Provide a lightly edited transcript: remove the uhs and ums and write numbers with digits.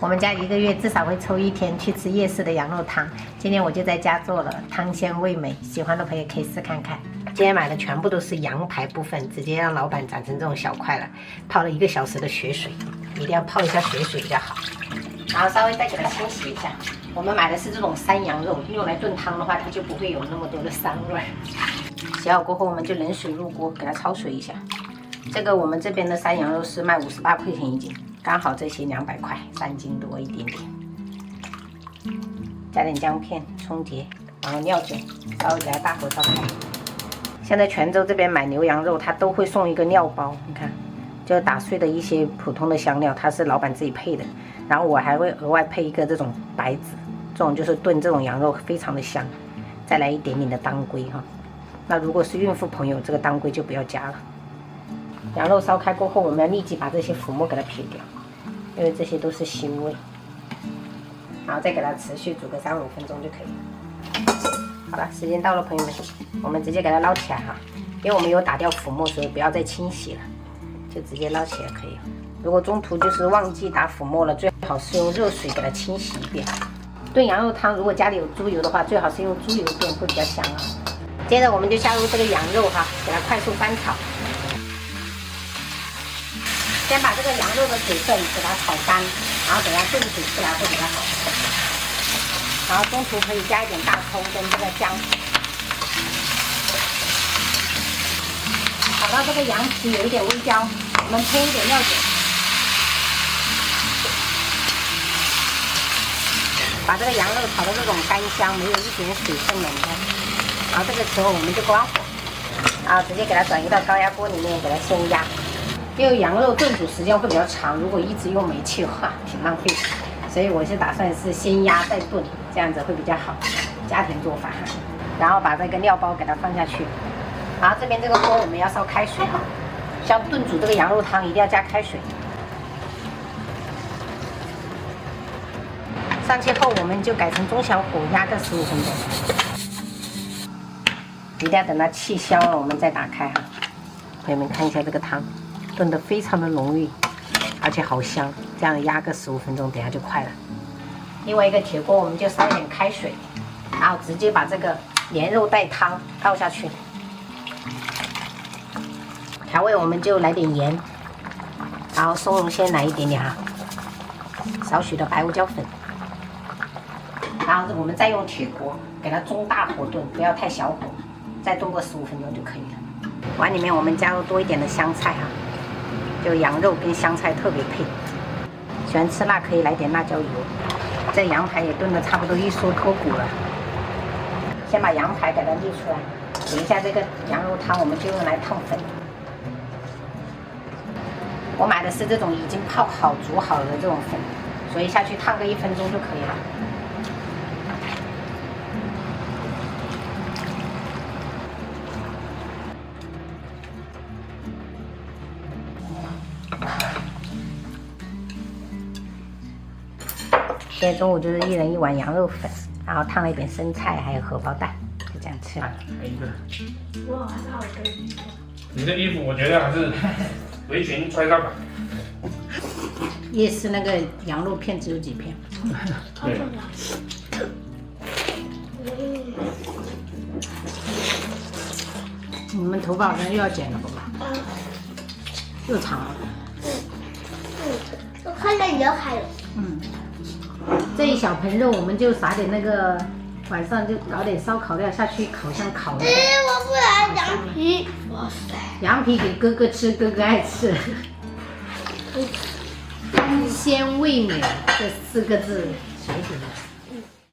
我们家1个月至少会抽1天去吃夜市的羊肉汤。今天我就在家做了，汤鲜味美，喜欢的朋友可以试看看。今天买的全部都是羊排部分，直接让老板斩成这种小块了，泡了1个小时的血水，一定要泡一下血水比较好。然后稍微再给它清洗一下。我们买的是这种山羊肉，用来炖汤的话，它就不会有那么多的膻味。洗好过后，我们就冷水入锅，给它焯水一下。这个我们这边的山羊肉是卖58块钱1斤，刚好这些200块，3斤多一点点。加点姜片、葱节，然后料酒，稍微给它大火烧开。现在泉州这边买牛羊肉，它都会送一个料包，你看，就打碎的一些普通的香料，它是老板自己配的。然后我还会额外配一个这种白芷，这种就是炖这种羊肉非常的香。再来一点点的当归哈。那如果是孕妇朋友，这个当归就不要加了。羊肉烧开过后，我们要立即把这些浮沫给它撇掉，因为这些都是腥味。然后再给它持续煮个3-5分钟就可以了。好了，时间到了，朋友们，我们直接给它捞起来哈，因为我们有打掉浮沫，所以不要再清洗了，就直接捞起来可以了。如果中途就是忘记打浮沫了，最好是用热水给它清洗一遍。炖羊肉汤，如果家里有猪油的话，最好是用猪油炖会比较香啊。接着我们就下入这个羊肉哈，给它快速翻炒。先把这个羊肉的水分给它炒干，然后等它炖煮出来会比较好。然后中途可以加一点大葱跟这个姜，炒到这个羊皮有一点微焦，我们喷一点料酒，把这个羊肉炒到这种干香，没有一点水分了，你看。然后这个时候我们就关火，然后直接给它转移到高压锅里面给它先压。因为羊肉炖煮时间会比较长，如果一直用煤气的话，挺浪费的。所以我是打算是先压再炖，这样子会比较好，家庭做法。然后把这个料包给它放下去，然后这边这个锅我们要烧开水哈，像炖煮这个羊肉汤一定要加开水。上去后我们就改成中小火压个15分钟，一定要等它气消了我们再打开哈。朋友们看一下这个汤。炖得非常的浓郁，而且好香，这样压个15分钟，等下就快了。另外一个铁锅，我们就烧一点开水，然后直接把这个连肉带汤倒下去。调味我们就来点盐，然后松茸鲜来一点点哈，少许的白胡椒粉，然后我们再用铁锅给它中大火炖，不要太小火，再炖个15分钟就可以了。碗里面我们加入多一点的香菜哈。就羊肉跟香菜特别配，喜欢吃辣可以来点辣椒油。这羊排也炖得差不多一缩脱骨了，先把羊排给它沥出来，等一下这个羊肉汤我们就用来烫粉。我买的是这种已经泡好煮好的这种粉，所以下去烫个1分钟就可以了。今天中午就是1人1碗羊肉粉，然后烫了一点生菜，还有荷包蛋，就这样吃了。哇，还是好吃。你的衣服我觉得还是围裙穿上吧。夜市那个羊肉片只有几片？对。你们头发好像又要剪了吧？又长了。我看到刘海了。这一小盆肉，我们就撒点那个，晚上就搞点烧烤料下去烤箱烤的。我不要羊皮。哇塞！羊皮给哥哥吃，哥哥爱吃。汤鲜味美这4个字谁写的？